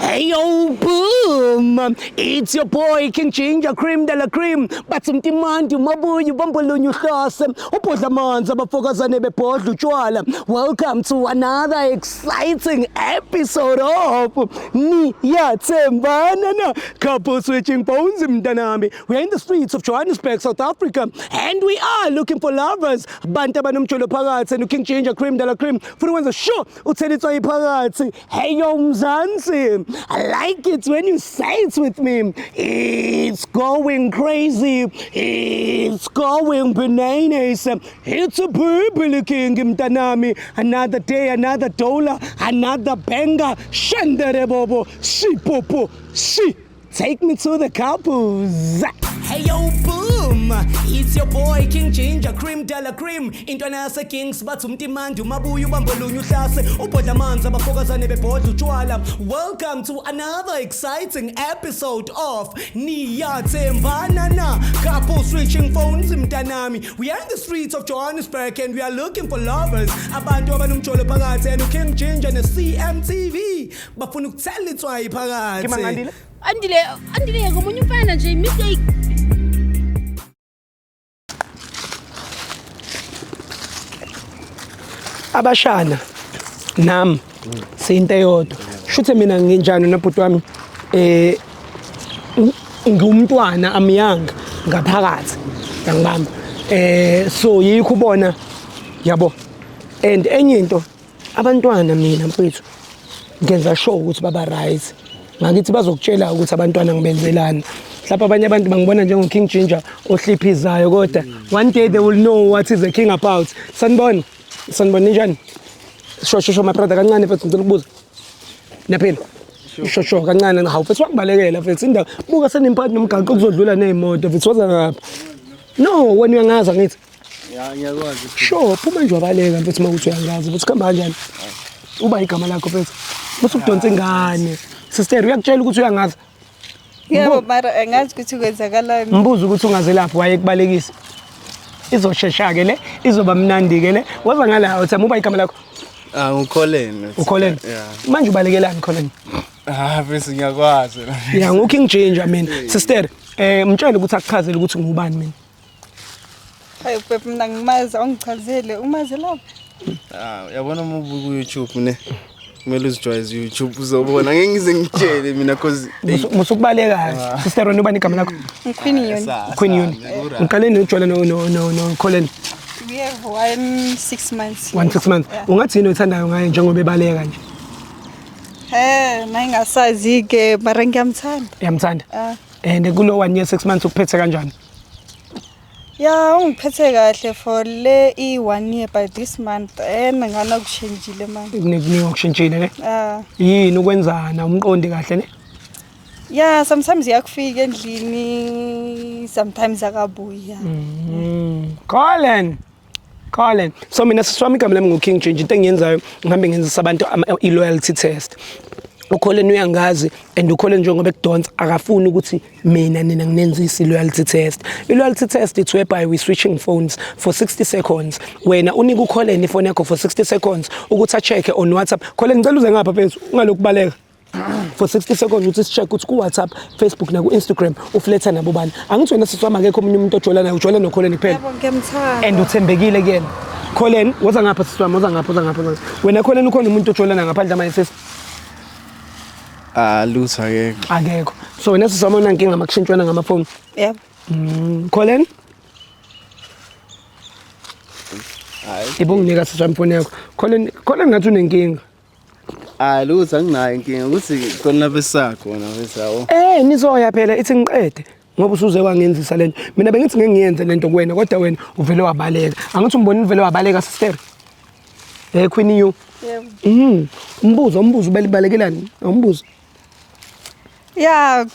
Hey yo, boom! It's your boy King Ginger Cream de la Cream. Bathi mtimandi mabuyu bambolunyu hlase. Upodla manzi abafokazane bebhodla utshwala. Welcome to another exciting episode of Niyathembana na Couple Switching Phones mntanami. We are in the streets of Johannesburg, South Africa, and we are looking for lovers. Bantu abanomtsholo phakathi and King Ginger Cream de la Cream. Futhi wenza sure uthelitswa iphakathi. Hey yo Mzansi. I like it when you say it with me. It's going crazy. It's going bananas. It's a purple king mtanami. Another day, another dollar, another banger. Shandere bobo, shi popo, shi. Take me to the couples. Hey yo boom, it's your boy King Ginger Cream de la Cream. Intwana yase Kings bathi umtimandi mabuyu bambolunyu hlase. Ubhodla manzi abafokazane bebhodla utshwala. Welcome to another exciting episode of Niyathembana na Couple Switching Phones mtanami. We are in the streets of Johannesburg and we are looking for lovers. Abantu abanomtsholo phakathi and King Ginger ne CMTV bafuna ukuthelitswa iphakathi. Andile ngomunye umfana nje mistake. Abashana nami siyinto eyodwa shuthe mina nginjani nobhuti wami ngumntwana amyanga ngaphakathi ngibamba so yikho ubona yabo and enye into abantwana mina mfethu ngenza sure ukuthi baba right ngakithi bazokutshela ukuthi abantwana ngibenzelani lapha abanye abantu bangibona njengo King Ginger ohliphizayo kodwa one day they will know what is the king about. Sanibona njani? Shosho my brother kancane mfethu ngicela ukubuza. Naphela. Shosho kancane hawu mfethu wakubalekela mfethu indawo buka senimphathi nomgaqo kuzodlula nezimoto mfethu waza ngapha. No wena uyangaza ngithi. Ya ngiyakwazi. Sure phuma nje wabaleka mfethu makuthi uyangaza mfethu khamba kanjani? Uba igama lakho mfethu. Bese ukudonsa ingane. Sister uyakutshela ukuthi uyangaza. Yebo mara engazi ukuthi kwenzakalani. Mbuzo ukuthi ungaze lapho waye kubalekisa. Izoshesha ke le izoba mnandi ke le waza ngala uthi uba igama lakho uKholeni manje ubalekelani Kholeni bese ngiyakwazi ya King Ginger mina sister mtshela ukuthi akuchazele ukuthi ngubani mina hayi phepha mina ngimazi angichazele umazi lapho yabona uma ubuka ku YouTube ne kumele uzijwayeze YouTube uzobona ngeke ngize ngitshele mina cause musukubaleka sister wena ubani igama lakho Queen Yoni ngiqale nojwala no Kholeni we have 6 months 6 months ungathini uthandayo ngaye njengoba ebaleka nje nayingasazi ke mara ngiyamthanda and kulo 1 year 6 months ukuphethe kanjani ya ungiphethe kahle for le i1 year by this month ngana kushintshile manje kushintshile ne yini ukwenzana umqondi kahle ne yeah sometimes yakufika endlini sometimes akabuya Colin so mina siswami igama lami nguKing Ginger into engiyenzayo ngihambe ngenza abantu i-loyalty test uKholeni uyangazi and uKholeni njengoba ekudonsa akafuni ukuthi mina nina nginenzisa i-loyalty test. I-loyalty test it's whereby we switching phones for 60 seconds. Wena unika uKholeni ifone yakho for 60 seconds ukuthi a-check on WhatsApp. Kholeni ngicela uze ngapha phezulu ungalokubaleka. For 60 seconds ukuthi si-check ukuthi ku WhatsApp, Facebook na ku Instagram ufletha nabo bani. Angithi wena siswama akekho omunye umuntu ojola naye ujola noKholeni kuphela. Yebo ngiyamthanda. And uthembekile kuyena. Kholeni woza ngapha siswama woza ngapha. Wena Kholeni ukhona umuntu ojolana ngaphandle ama SS. Lutho akekho so wena sisoma nankinga makushintshwana ngamafoni yebo Kholeni ibonginika siswami phone yakho Kholeni ngathi unenkinga Lutho anginayo inkinga ukuthi khona lapha esisakhona mfethu nizoya phela ithi ngiqede ngoba usuze wangenzisa lento mina bengithi ngeke ngiyenze lento kuwena kodwa wena uvele wabaleka angithi umboni uvele wabaleka sister Queen you yebo umbuzo ubalibalekilani umbuzo ya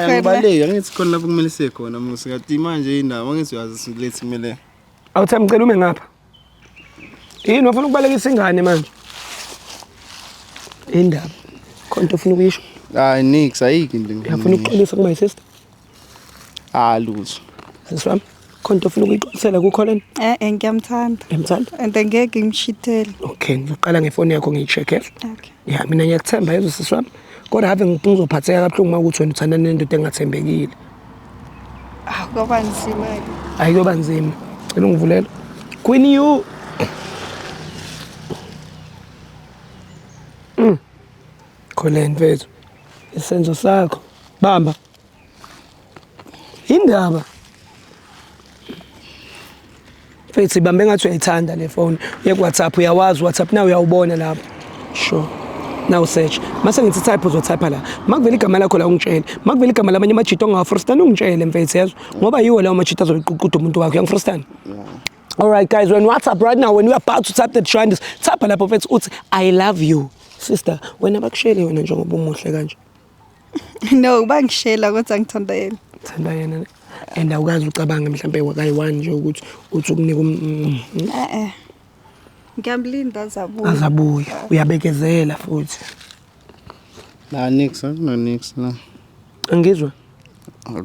ngibaleka ngithi khona lapho kumele sikhona musi ngathi manje indaba ngithi uyazi silethi kumele awuthi ngicela ume ngapha yini ufuna ukubalekisa ingane manje indaba konto ufuna ukuyisho nix ayiki into ngiyafuna ukuqolisa kuma sister Lutho siswami konto ufuna ukuyiqolisela kuKholeni ngiyamthanda Emthanda and ngeke ngimshithele okay ngizoqala ngefoni yakho ngiyicheck okay ya mina ngiyakuthemba yezo siswami kodwa ave ngizophatheka kabuhlungu uma ukuthi wena uthandana nendoda engathembekile. Kwaba nzima-ke. Hayi kuyoba nzima. Cela ungivulela. Queen you. Kholen mfethu. Isenzo sakho. Bamba. Indaba. Mfethu ibambe ngathi uyayithanda le phone. Uye ku WhatsApp uyawazi WhatsApp nawe uyawubona lapho. Sure. Now search. Mase ngithi type uzotype la. Makuvela igama lakho la ungitshele. Makuvela igama lamanye amajito ongafrustana ungitshele mfethu yazo. Ngoba yiwo lawo majito azoyiququda umuntu wakho. Uyangifrustana? All right guys, we're on WhatsApp right now. When we're about to type the trend, type lapho mfethu uthi I love you. Sister, wena bakushele wena njengoba umuhle kanje. No, bangishela kodwa ngithanda yena. Thanda yena. And awukazi ucabanga mhlambe wakayi1 nje ukuthi uthi ukunika Ngiyamlinda azabuya. azabuya. Uyabekezela futhi. Na nix, akuna nix la. Angizwa?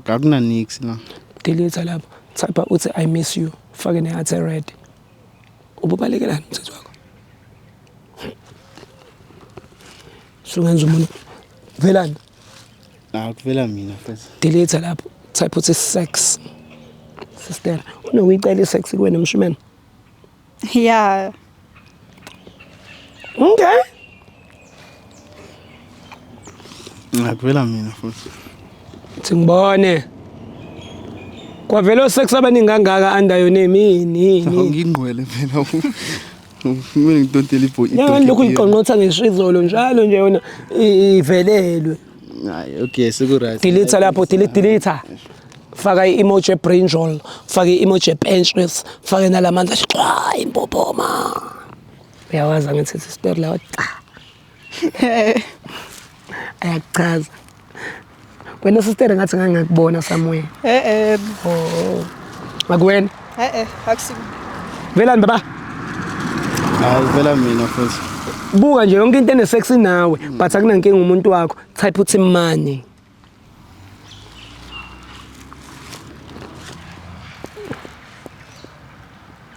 Akuna nix la. Delete lapho. Type uthi I miss you. Fake ne-heart red. Ububalekelani umthetho wakho? Sungenza umuntu. Velani? Akuvela mina futhi. Delete lapho. Type uthi sex. Sister, uyicela isex kuwena mshumene? Yeah. Okay. Akuvela mina futhi. Singibone. Kwavela sex abaningi kangaka andayo nemini. Ngingqwele phela. Kumele ngitontele ibhoyi. Yabani lokhu liqonqotha ngesizolo njalo nje yona ivelelwe. Hayi okay seku-right. Delete lapho delete. Faka i-emoji ebrinjol, faka i-emoji ebenches, faka nalamandla xwa impopoma. Uyawazi ngithi sister lawa cha. Ayachaza. Wena sister ngathi ngangakubona somewhere. Oh. Akuwena? Akusimi. Velani baba? Akuvela mina futhi. Buka nje yonke into enesex nawe, but akunankinga umuntu wakho. Type uthi money.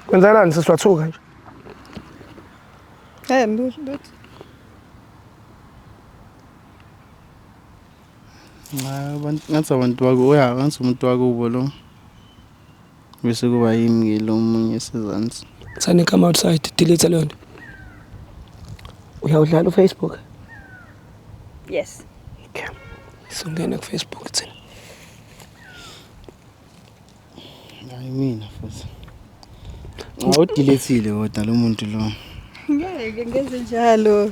Kwenzakalani siswathuka nje? Ngathi abantu wako ngathi umuntu wakubo lo. Bese kuba yimi lo munye esezansi. Sani come outside, delete leyo nto. Uyawudlala uFacebook? Yes. Okay. Sungena kuFacebook thina. Hayi mina futhi. Awudelethile kodwa lo muntu lo. Ngeke ngenze njalo.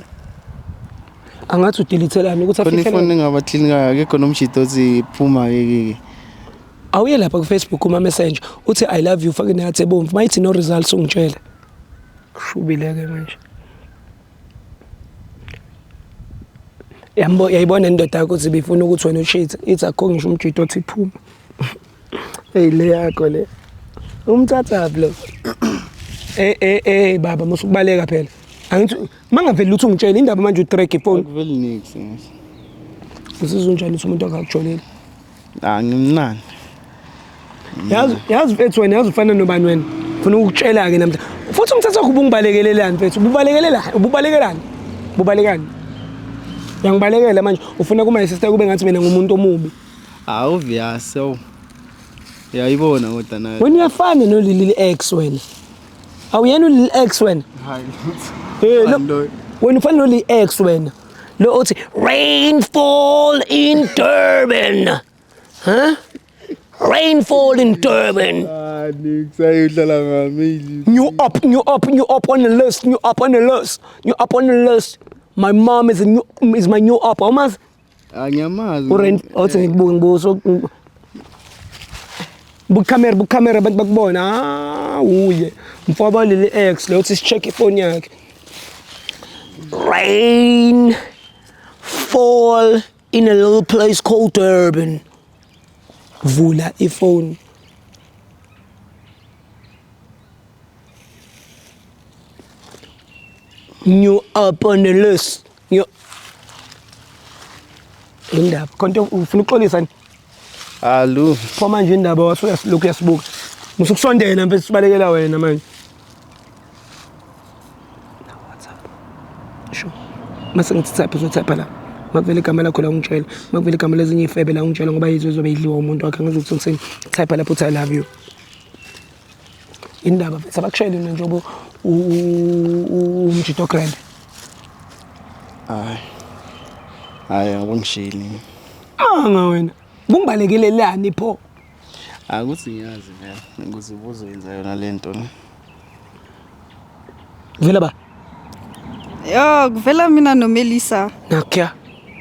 Angathi udelithelani ukuthi Khona afike ifoni ngabathini akekho nomshito othi phuma ke. awuye lapha kuFacebook kuma messenger uthi I love you fake nehathi ebomvu mayithi no results ungitshela. Kushubile-ke manje. Yayibona indoda yakho ukuthi bifuna ukuthi wena ushithe ithi akho ngisho umjito othi phuma. Hey le yakho le. Umthathaphi lo. Baba musukubaleka phela. Angithi mangaveli lutho ungitshela indaba manje utrack iphone. Akuveli nix. Usizunjani ukuthi umuntu akakujoleli? Ngimnani. Yazi mfethu wena yazi ufana nobani wena. Ufuna ukutshela ke namhla. Futhi umthatha wakho ubungibalekelelani mfethu? Ububalekelani? Bubalekani? Yangibalekela manje ufuna kuma sister kube ngathi mina ngumuntu omubi. Obvious so. Uyayibona kodwa naye. Wena uyafana no Lil X wena. Awuyena uLil X wena? Hayi. Lo wena ufana no Lil X wena. Lo uthi rainfall in Durban. Huh? Rainfall in Durban. Nix ayudlala ngami. New up on the list. My mom is my new up. Almost. Ngiyamazi. Othi ngibuzo. Bukamera abantu bakubona. Uye. Mfoba Lil X lo uthi check ifone yakhe. Rain fall in a little place called Durban. Vula iphone. New up on the list. Indaba konto ufuna uxolisa ni? Allo. Pho manje indaba wasoyasiloku yasibuka. Musukusondela mfethu sibalekela wena manje. WhatsApp. Sho. Mase ngithi type uzotype la. makuvele igama lakho la ungitshela makuvele igama lezinye ifebe la ungitshela ngoba yizo zobe idliwa umuntu wakhe ngizokuthi ngiseni type lapho uthi I love you indaba sabakushayela njengoba umjito grand hayi akungishini anga wena kungibalekelelani pho akuthi ngiyazi vele ukuthi ubuzoyenza yona lento ne vela ba Yo, kuvela mina noMelisa.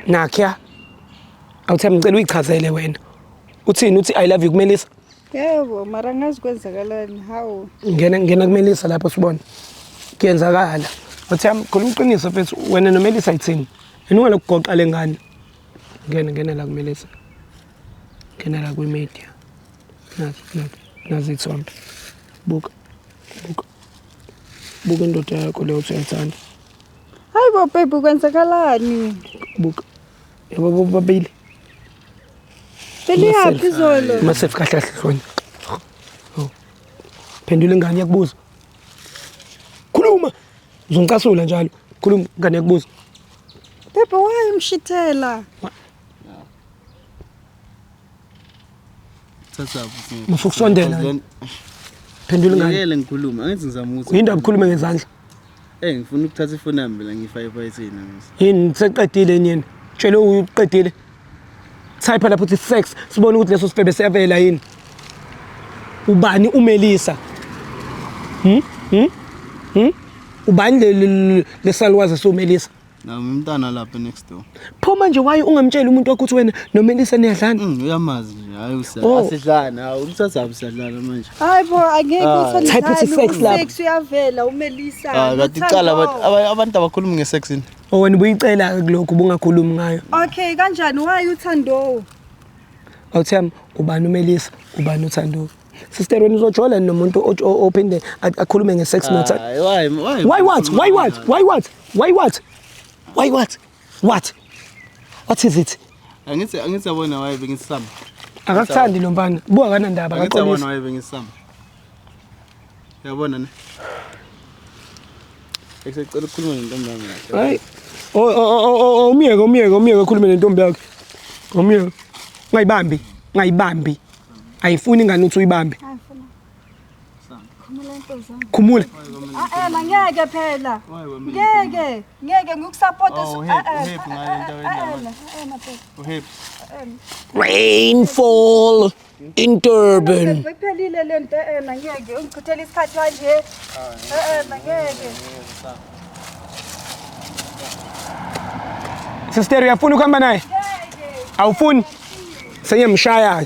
nakya awuthemba ngicela uyichazele wena uthini uthi I love you kuMelisa Yebo, mara ngazi kwenzakalani how. ngena kuMelisa lapho sibona kuyenzakala uthemba khuluma uqiniso mfethu wena noMelisa ayithini yena ungalokugoqa lengane ngena la kuMelisa ngena la kwimedia nazi ithombe buka indoda yakho leyo uyayithanda Hayi bo baby kwenzakalani? buka yabo babili Beli yaphi zolo? masef kahle hloni phendula ingane yakubuza khuluma uzongicasula njalo khuluma ingane yakubuza Baby why umshithela? thatha mufukusondela phendula ingane ngiyele ngikhuluma angithi ngizama ukuthi yindaba ukukhuluma ngezandla ngifuna ukuthatha ifoni yami la ngiyifa ethina yini seqedile yini tshela uqedile type lapho uthi sex sibone ukuthi leso sifebe siyavela yini ubani uMelisa ubani lesalwazi soMelisa nami umntana lapha next door pho manje why ungamtshela umuntu wakho ukuthi wena noMelisa niyadlana uyamazi nje hayi Oh. asidlana hayi umthatha sidlala manje Hayi bo angeke ufane. Type uthi sex lapho. Sex uyavela uMelisa. kanti icala abantu abakhuluma ngesex ni wena ubuyicela kulokho bungakhulumi ngayo Okay, kanjani why uthando? awuthemba ubani uMelisa ubani uThando sister wena uzojola nomuntu ophinde akhulume ngesex nothi what is it angithi yabona why bengisama akakuthandi lo mfana buka kanandaba angithi yabona akaqolisa why bengisama yabona ne ekusecela ukukhuluma nentombazane hayi umiyeke ukhulume nentombi yakhe umiyeke ungayibambi ayifuni ingane uthi uyibambe khumula Ngeke phela. Ngeke ngikusupport rainfall in Durban Bephelile lento ngeke ungichithela isikhathi kanje. Ngeke. sister uyafuna ukuhamba naye awufuni seyamshaya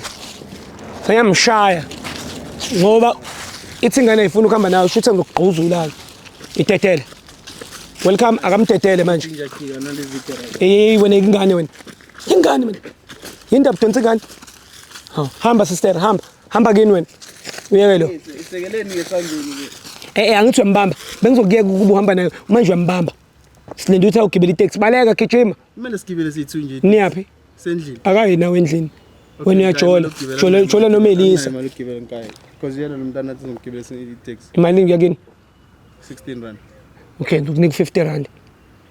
ngoba ithi ingane ayifuna ukuhamba nayo shuthe ngokugquzula itetele welcome akamtetele manje ngiyakhika nalezi video wena ingane wena yindaba donse ingane hamba sister hamba kini wena uyeke lo isekeleni ngesandleni angithi uyambamba bengizokuyeka ukuba uhamba nayo manje uyambamba silinde ukuthi awugibela itaxi baleka gijima kumele sigibele sithu nje niyaphi sendlini akayi nawe endlini wena uyajola noMelisa imali ukugibela enkaya because yena nomntana athi ngigibele i-taxi imali yakini 16 rand okay ngikunika 50 rand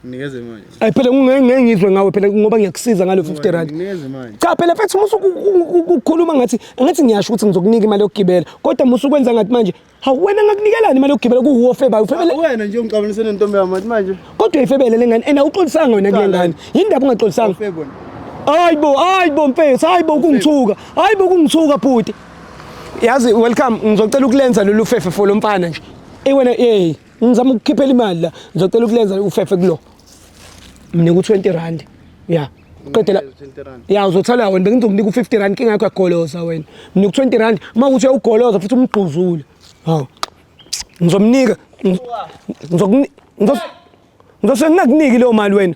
nikeze manje ayi phela ngizwe ngawe phela ngoba ngiyakusiza ngalo 50 rand nikeze manje cha phela mfethu ukukhuluma ngathi ngiyasho ukuthi ngizokunika imali yokugibela kodwa musukwenza ngathi manje hawu wena ngakunikelani imali yokugibela kuwofeba ufebele wena nje ungiqabanise nentombi yami manje kodwa uyifebele lengane and awuxolisanga wena kule ngane yindaba ungaxolisanga ufebona hayibo mfethu hayibo kungithuka bhuti yazi welcome ngizocela ukulenza lolu fefe for lo mfana nje wena ngizama ukukhiphela imali la ngizocela ukulenza ufefe kulo mina ku20 rand ya qedela 20 rand ya uzothola wena bengizokunika u50 rand kinga yakho yagoloza wena mina ku20 rand uma uthi uyagoloza futhi umgquzule hawo ngizomnika ngizosengakuniki leyo mali wena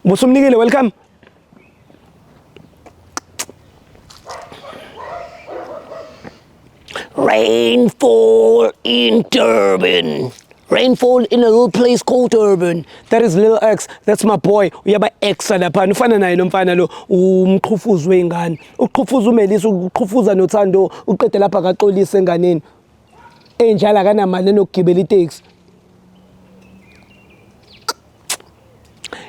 busumnikile welcome rainfall in Durban. Rainfall in a little place called Durban. That is Lil X. That's my boy. Uyaba X lapha. Ufana naye lo mfana lo umqhufuzi wengane. Uqhufuza uMelisa, uqhufuza noThando, uqede lapha kaxolisa enganeni. Enjala kanamali nokugibela itaxi.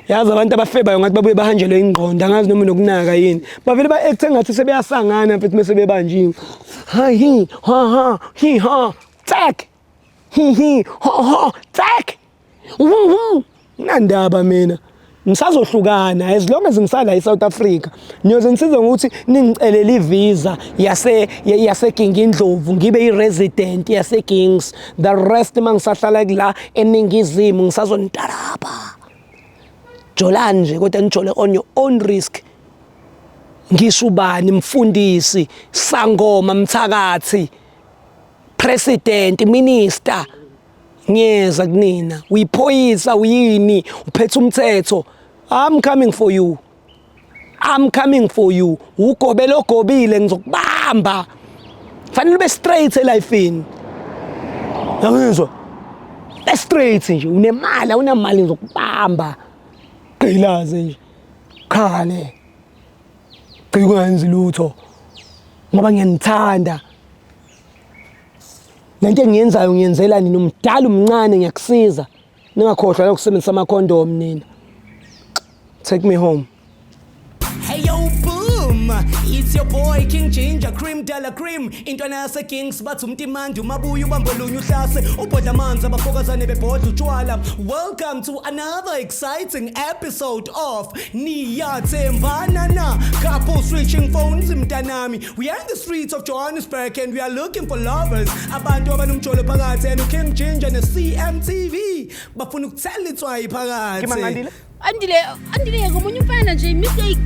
yazi abantu abafebayo ngathi babuye bahanjelwe ingqondo angazi noma nokunaka yini bavele ba-act engathi sebeyasangana mfethu mase bebanjiwe hi ha hi ha tak hi ha tak nandaba mina ngisazohlukana as long as ngisala eSouth Africa ngiyoze ngisize ngokuthi ningicelela ivisa yaseGingindlovu ngibe iresident yaseGings the rest mangisahlala kula eningizimu ngisazonitarapa jolani nje kodwa nijole on your own risk ngisho ubani mfundisi sangoma mthakathi president minister ngiyeza kunina uyiphoyisa uyini uphethe umthetho I'm coming for you ugobelo ogobile ngizokubamba fanele ube straight elifeni yabuzwa straight nje unemali awunamali ngizokubamba qilaze nje khale qikwenzi lutho ngoba ngiyanithanda lento engiyenzayo ngiyenzela nini umdala umncane ngiyakusiza ningakhohlwa ukusebenzisa amakhondom nina take me home. Hey yo boom, it's your boy King Ginger Cream Dala Cream intwana yase Kings bathi umtimandi umabuya ubambolunya uhlase ubhodla amanzi abafokazane bebhodla utshwala. Welcome to another exciting episode of Niyathembana na couple switching phones mntanami. We are in the streets of Johannesburg and we are looking for lovers abantu abanomjolo phakathi and King Ginger ne CMTV bafuna ukuthela itswayi phakathi. andile ngomunye umfana nje mistake